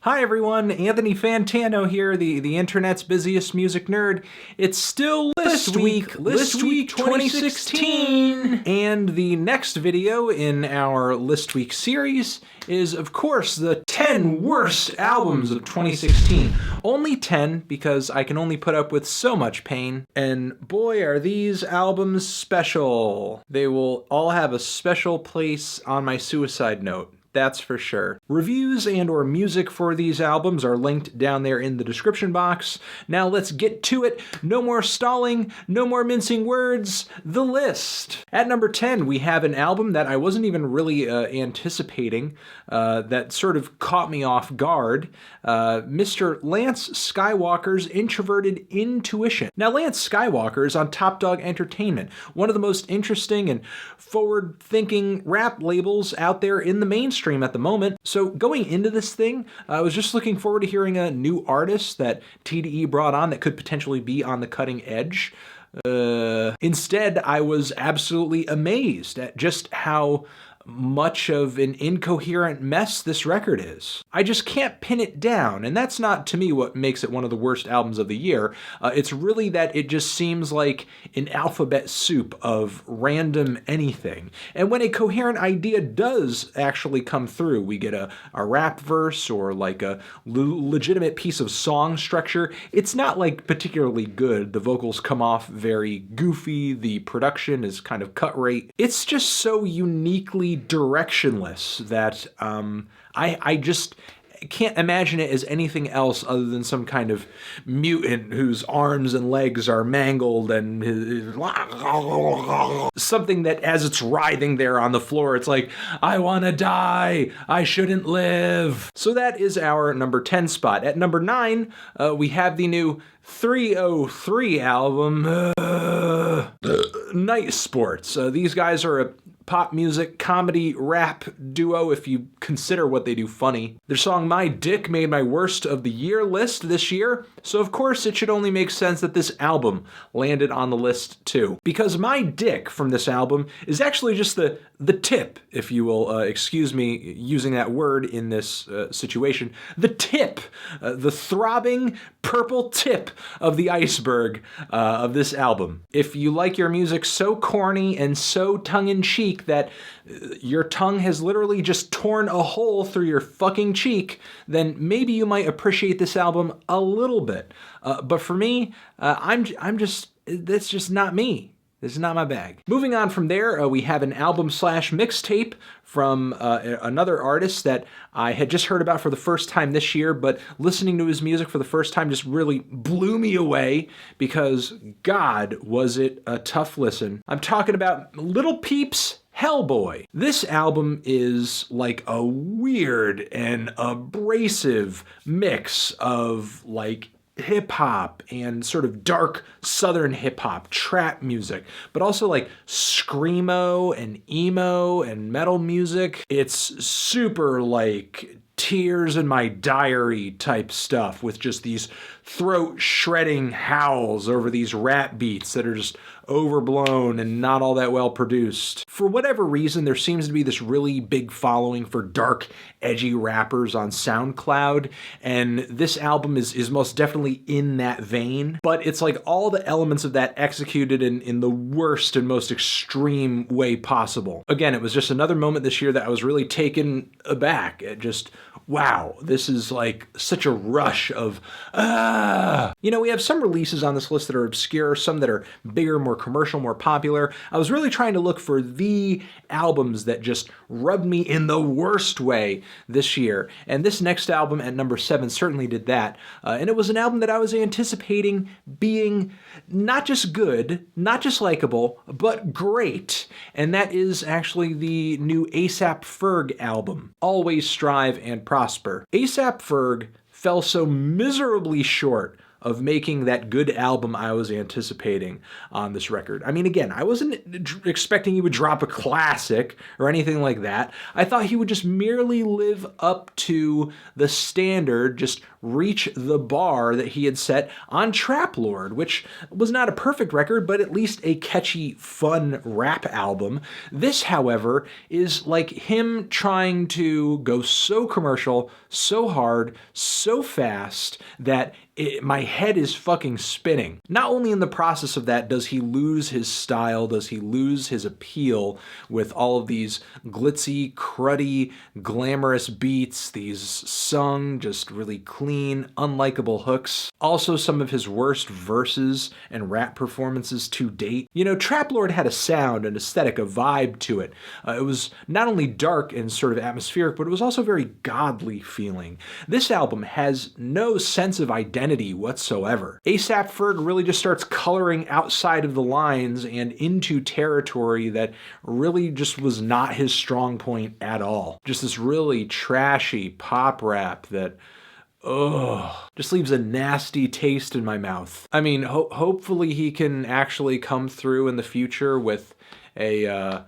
Hi everyone, Anthony Fantano here, the internet's busiest music nerd. It's still List Week 2016! And the next video in our List Week series is, of course, the 10 worst albums of 2016. Only 10, because I can only put up with so much pain. And boy, are these albums special. They will all have a special place on my suicide note. That's for sure. Reviews and or music for these albums are linked down there in the description box. Now let's get to it. No more stalling, no more mincing words, the list. At number 10, we have an album that I wasn't even really anticipating, that sort of caught me off guard. Mr. Lance Skywalker's Introverted Intuition. Now Lance Skywalker is on Top Dog Entertainment, one of the most interesting and forward-thinking rap labels out there in the mainstream at the moment. So going into this thing, I was just looking forward to hearing a new artist that TDE brought on that could potentially be on the cutting edge. Instead, I was absolutely amazed at just how much of an incoherent mess this record is. I just can't pin it down, and that's not, to me, what makes it one of the worst albums of the year. It's really that it just seems like an alphabet soup of random anything. And when a coherent idea does actually come through, we get a rap verse or like a legitimate piece of song structure, it's not like particularly good. The vocals come off very goofy, the production is kind of cut rate. It's just so uniquely directionless that I just can't imagine it as anything else other than some kind of mutant whose arms and legs are mangled and something that as it's writhing there on the floor, it's like, I want to die, I shouldn't live. So that is our number 10 spot. At number 9, we have the new 303 album, Night Sports. These guys are a pop music, comedy, rap duo, if you consider what they do funny. Their song My Dick made my worst of the year list this year, so of course it should only make sense that this album landed on the list too. Because My Dick from this album is actually just the tip, if you will excuse me using that word in this situation, the tip, the throbbing purple tip of the iceberg of this album. If you like your music so corny and so tongue-in-cheek that your tongue has literally just torn a hole through your fucking cheek, then maybe you might appreciate this album a little bit. But for me, that's just not me. This is not my bag. Moving on from there, we have an album/mixtape from another artist that I had just heard about for the first time this year, but listening to his music for the first time just really blew me away because, God, was it a tough listen. I'm talking about LiL PEEP's HELLBOY. This album is like a weird and abrasive mix of like hip-hop and sort of dark southern hip-hop, trap music, but also like screamo and emo and metal music. It's super like Tears in My Diary type stuff with just these throat-shredding howls over these rap beats that are just overblown and not all that well produced. For whatever reason, there seems to be this really big following for dark, edgy rappers on SoundCloud, and this album is most definitely in that vein, but it's like all the elements of that executed in the worst and most extreme way possible. Again, it was just another moment this year that I was really taken aback at just, wow, this is like such a rush of, You know, we have some releases on this list that are obscure, some that are bigger, more commercial, more popular. I was really trying to look for the albums that just rubbed me in the worst way this year. And this next album at number 7 certainly did that. And it was an album that I was anticipating being not just good, not just likable, but great. And that is actually the new A$AP Ferg album, Always Strive and Prosper. A$AP Ferg fell so miserably short of making that good album I was anticipating on this record. I mean, again, I wasn't expecting he would drop a classic or anything like that. I thought he would just merely live up to the standard, just reach the bar that he had set on Trap Lord, which was not a perfect record, but at least a catchy, fun rap album. This, however, is like him trying to go so commercial, so hard, so fast that my head is fucking spinning. Not only in the process of that does he lose his style, does he lose his appeal with all of these glitzy, cruddy, glamorous beats, these sung, just really clean, unlikable hooks. Also some of his worst verses and rap performances to date. You know, Trap Lord had a sound, an aesthetic, a vibe to it. It was not only dark and sort of atmospheric, but it was also very godly feeling. This album has no sense of identity whatsoever. ASAP Ferg really just starts coloring outside of the lines and into territory that really just was not his strong point at all. Just this really trashy pop rap that just leaves a nasty taste in my mouth. I mean, hopefully he can actually come through in the future with a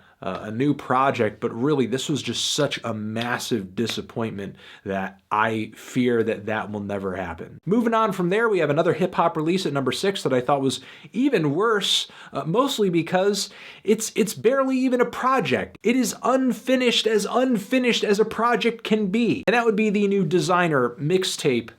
new project, but really this was just such a massive disappointment that I fear that that will never happen. Moving on from there, we have another hip-hop release at number 6 that I thought was even worse, mostly because it's barely even a project. It is unfinished as a project can be, and that would be the new Desiigner mixtape,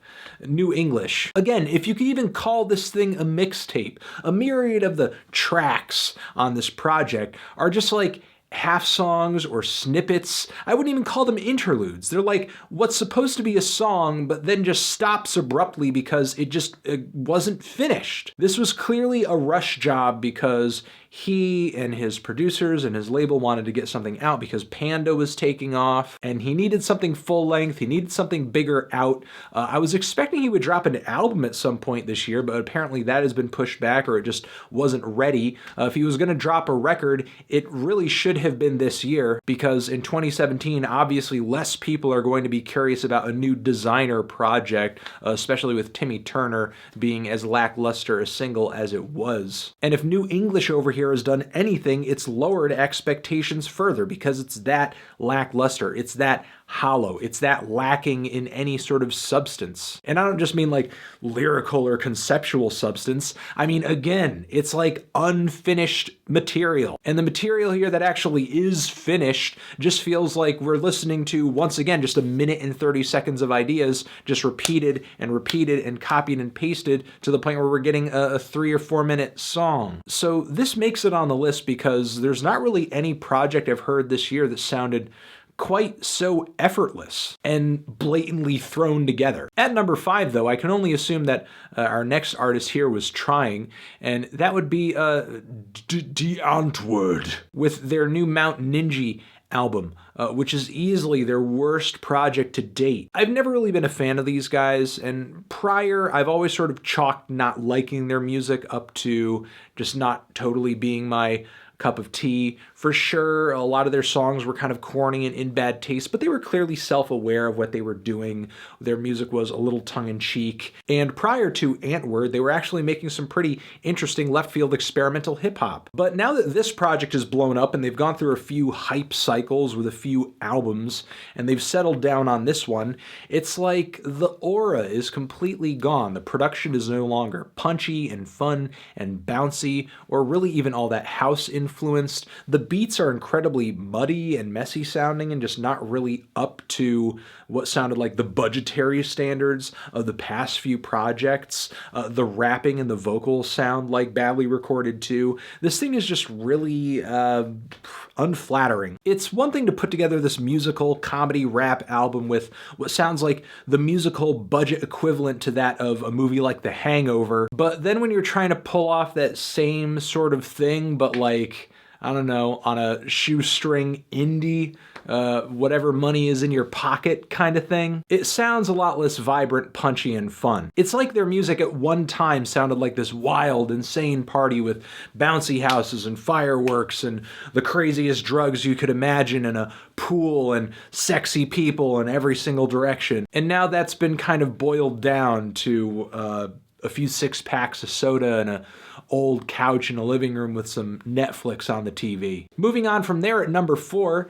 New English. Again, if you could even call this thing a mixtape, a myriad of the tracks on this project are just like half songs or snippets. I wouldn't even call them interludes. They're like what's supposed to be a song, but then just stops abruptly because it wasn't finished. This was clearly a rush job because he and his producers and his label wanted to get something out because Panda was taking off and he needed something full length. He needed something bigger out. I was expecting he would drop an album at some point this year, but apparently that has been pushed back or it just wasn't ready. If he was going to drop a record, it really should have been this year because in 2017, obviously less people are going to be curious about a new Desiigner project, especially with Timmy Turner being as lackluster a single as it was. And if New English over here has done anything, it's lowered expectations further because it's that lackluster, it's that hollow, it's that lacking in any sort of substance. And I don't just mean like lyrical or conceptual substance. I mean, again, it's like unfinished material. And the material here that actually is finished just feels like we're listening to, once again, just a minute and 30 seconds of ideas just repeated and copied and pasted to the point where we're getting a 3 or 4 minute song. So this makes it on the list because there's not really any project I've heard this year that sounded quite so effortless and blatantly thrown together. At number 5, though, I can only assume that our next artist here was trying, and that would be Antwoord with their new Mount Ninji album, which is easily their worst project to date. I've never really been a fan of these guys, and prior, I've always sort of chalked not liking their music up to just not totally being my cup of tea. For sure, a lot of their songs were kind of corny and in bad taste, but they were clearly self-aware of what they were doing. Their music was a little tongue-in-cheek. And prior to Antwoord, they were actually making some pretty interesting left-field experimental hip-hop. But now that this project is blown up and they've gone through a few hype cycles with a few albums, and they've settled down on this one, it's like the aura is completely gone. The production is no longer punchy and fun and bouncy, or really even all that house influenced. The beats are incredibly muddy and messy sounding and just not really up to what sounded like the budgetary standards of the past few projects. The rapping and the vocals sound like badly recorded too. This thing is just really unflattering. It's one thing to put together this musical comedy rap album with what sounds like the musical budget equivalent to that of a movie like The Hangover, but then when you're trying to pull off that same sort of thing, but like, I don't know, on a shoestring indie, whatever money is in your pocket kind of thing, it sounds a lot less vibrant, punchy, and fun. It's like their music at one time sounded like this wild, insane party with bouncy houses and fireworks and the craziest drugs you could imagine and a pool and sexy people in every single direction. And now that's been kind of boiled down to a few 6-packs of soda and a old couch in a living room with some Netflix on the TV. Moving on from there, at number 4,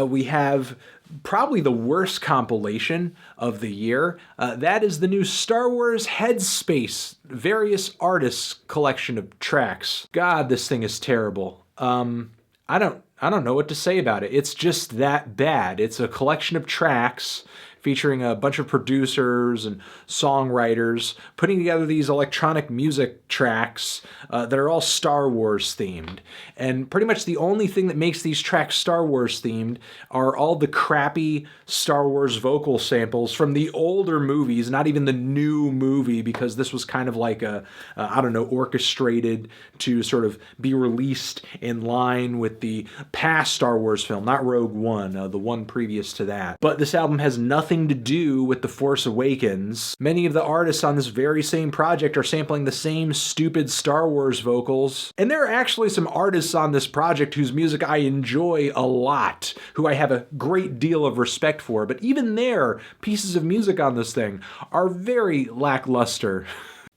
we have probably the worst compilation of the year. That is the new Star Wars Headspace various artists collection of tracks. God, this thing is terrible. I don't know what to say about it. It's just that bad. It's a collection of tracks featuring a bunch of producers and songwriters putting together these electronic music tracks that are all Star Wars themed. And pretty much the only thing that makes these tracks Star Wars themed are all the crappy Star Wars vocal samples from the older movies, not even the new movie, because this was kind of like I don't know, orchestrated to sort of be released in line with the past Star Wars film, not Rogue One, the one previous to that. But this album has nothing to do with The Force Awakens. Many of the artists on this very same project are sampling the same stupid Star Wars vocals. And there are actually some artists on this project whose music I enjoy a lot, who I have a great deal of respect for, but even their pieces of music on this thing are very lackluster.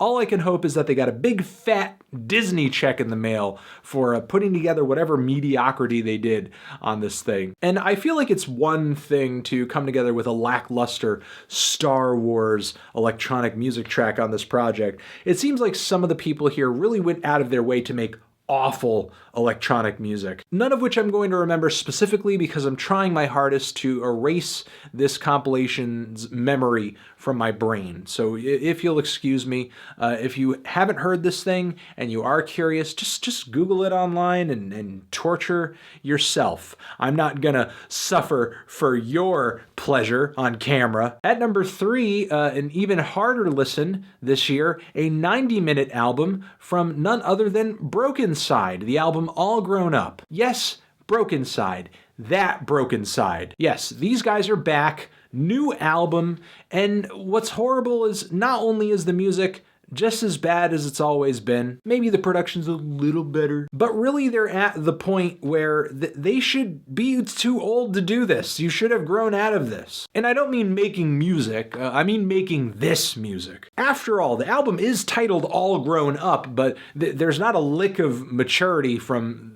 All I can hope is that they got a big fat Disney check in the mail for putting together whatever mediocrity they did on this thing. And I feel like it's one thing to come together with a lackluster Star Wars electronic music track on this project. It seems like some of the people here really went out of their way to make awful electronic music. None of which I'm going to remember specifically because I'm trying my hardest to erase this compilation's memory from my brain. So if you'll excuse me, if you haven't heard this thing and you are curious, just Google it online and torture yourself. I'm not gonna suffer for your pleasure on camera. At number 3, an even harder listen this year, a 90-minute album from none other than Brokencyde, the album All Grown Up. Yes, Brokencyde. That Brokencyde. Yes, these guys are back, new album, and what's horrible is not only is the music just as bad as it's always been, maybe the production's a little better, but really they're at the point where they should be too old to do this. You should have grown out of this. And I don't mean making music, I mean making this music. After all, the album is titled All Grown Up, but there's not a lick of maturity from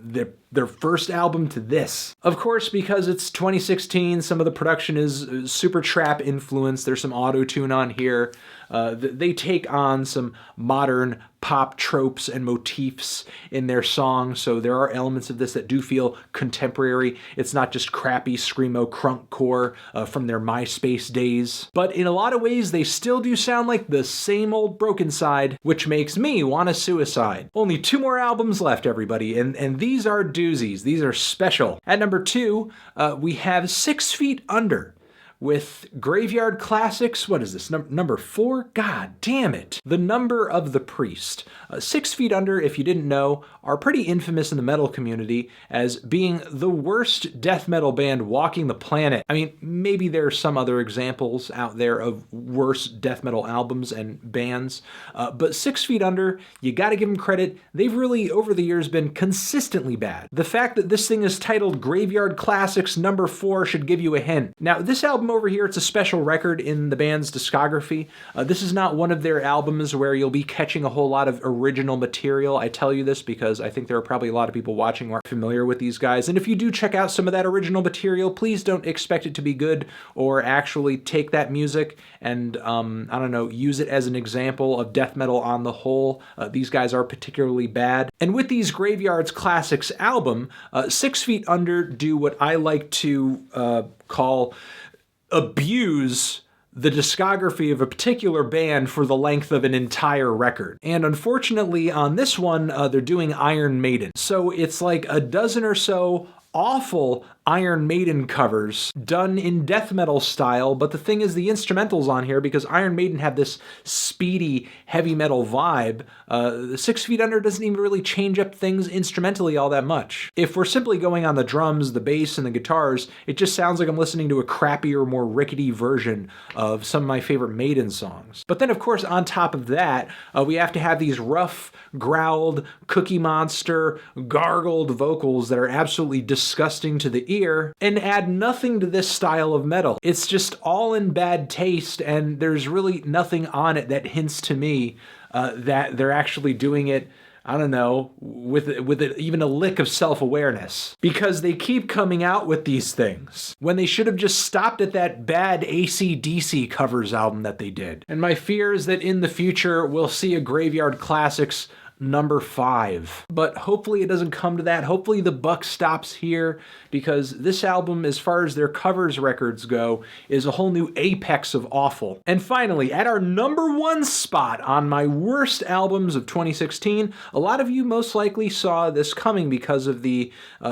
their first album to this. Of course, because it's 2016, some of the production is super trap influenced. There's some auto-tune on here. They take on some modern pop tropes and motifs in their songs, so there are elements of this that do feel contemporary. It's not just crappy screamo crunkcore from their MySpace days. But in a lot of ways, they still do sound like the same old Brokencyde, which makes me want to suicide. Only 2 more albums left, everybody, and these are doozies. These are special. At number 2, we have 6 Feet Under, with Graveyard Classics. What is this, number 4? God damn it. The Number of the Priest. 6 Feet Under, if you didn't know, are pretty infamous in the metal community as being the worst death metal band walking the planet. I mean, maybe there are some other examples out there of worse death metal albums and bands, but 6 Feet Under, you gotta give them credit. They've really, over the years, been consistently bad. The fact that this thing is titled Graveyard Classics number 4 should give you a hint. Now, this album over here, it's a special record in the band's discography. This is not one of their albums where you'll be catching a whole lot of original material. I tell you this because I think there are probably a lot of people watching who aren't familiar with these guys. And if you do check out some of that original material, please don't expect it to be good or actually take that music and, I don't know, use it as an example of death metal on the whole. These guys are particularly bad. And with these Graveyards Classics album, 6 Feet Under do what I like to call abuse the discography of a particular band for the length of an entire record. And unfortunately on this one, they're doing Iron Maiden. So it's like a dozen or so awful Iron Maiden covers done in death metal style, but the thing is the instrumentals on here, because Iron Maiden have this speedy heavy metal vibe, 6 Feet Under doesn't even really change up things instrumentally all that much. If we're simply going on the drums, the bass, and the guitars, it just sounds like I'm listening to a crappier, more rickety version of some of my favorite Maiden songs. But then of course on top of that, we have to have these rough, growled, Cookie Monster, gargled vocals that are absolutely disgusting to the here and add nothing to this style of metal. It's just all in bad taste, and there's really nothing on it that hints to me that they're actually doing it, I don't know, with even a lick of self-awareness. Because they keep coming out with these things when they should have just stopped at that bad AC/DC covers album that they did. And my fear is that in the future, we'll see a Graveyard Classics number 5. But hopefully it doesn't come to that. Hopefully the buck stops here, because this album, as far as their covers records go, is a whole new apex of awful. And finally, at our number 1 spot on my worst albums of 2016, a lot of you most likely saw this coming because of the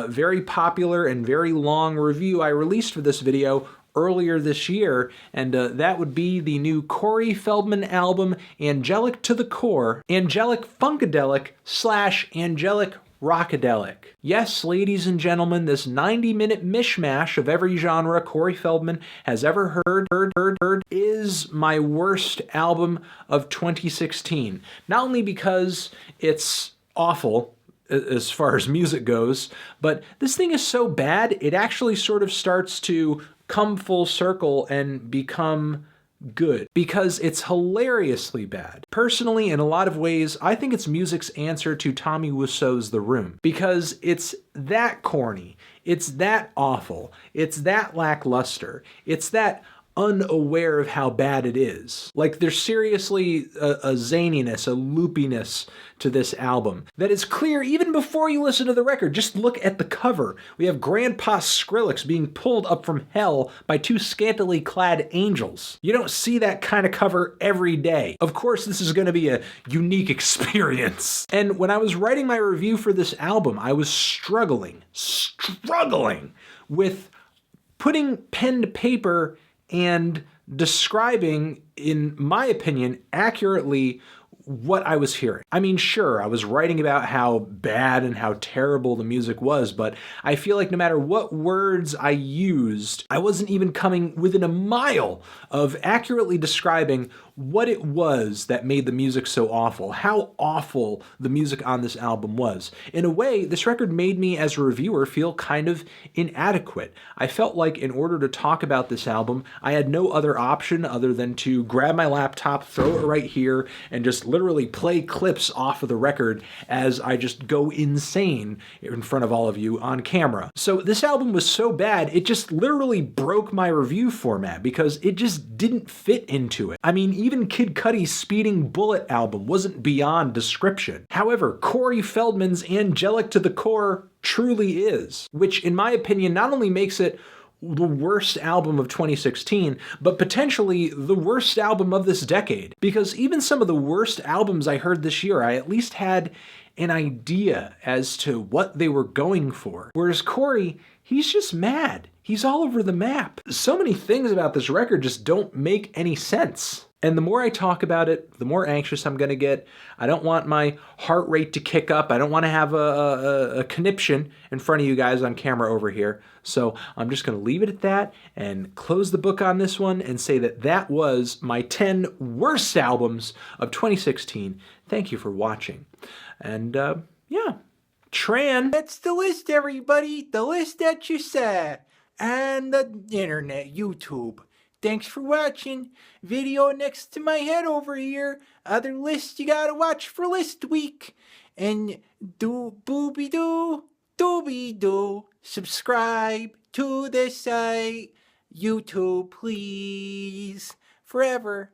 very popular and very long review I released for this video earlier this year, and that would be the new Corey Feldman album, Angelic To The Core, Angelic Funkadelic / Angelic Rockadelic. Yes, ladies and gentlemen, this 90-minute mishmash of every genre Corey Feldman has ever heard is my worst album of 2016. Not only because it's awful as far as music goes, but this thing is so bad, it actually sort of starts to come full circle and become good, because it's hilariously bad. Personally, in a lot of ways, I think it's music's answer to Tommy Wiseau's The Room, because it's that corny, it's that awful, it's that lackluster, it's that unaware of how bad it is. Like, there's seriously a zaniness, a loopiness to this album that is clear even before you listen to the record. Just look at the cover. We have Grandpa Skrillex being pulled up from hell by 2 scantily clad angels. You don't see that kind of cover every day. Of course, this is going to be a unique experience. And when I was writing my review for this album, I was struggling with putting pen to paper and describing, in my opinion, accurately what I was hearing. I mean, sure, I was writing about how bad and how terrible the music was, but I feel like no matter what words I used, I wasn't even coming within a mile of accurately describing what it was that made the music so awful, how awful the music on this album was. In a way, this record made me, as a reviewer, feel kind of inadequate. I felt like in order to talk about this album, I had no other option other than to grab my laptop, throw it right here, and just literally play clips off of the record as I just go insane in front of all of you on camera. So this album was so bad, it just literally broke my review format because it just didn't fit into it. I mean, even Kid Cudi's Speeding Bullet album wasn't beyond description. However, Corey Feldman's Angelic To The Core truly is, which in my opinion not only makes it the worst album of 2016, but potentially the worst album of this decade. Because even some of the worst albums I heard this year, I at least had an idea as to what they were going for. Whereas Corey, he's just mad. He's all over the map. So many things about this record just don't make any sense. And the more I talk about it, the more anxious I'm gonna get. I don't want my heart rate to kick up. I don't want to have a conniption in front of you guys on camera over here. So I'm just gonna leave it at that and close the book on this one and say that that was my 10 worst albums of 2016. Thank you for watching. And yeah, Tran. That's the list, everybody. The list that you saw on the internet, YouTube. Thanks for watching. Video next to my head over here. Other lists you gotta watch for list week. And do booby doo, dooby doo. Subscribe to the site. YouTube, please. Forever.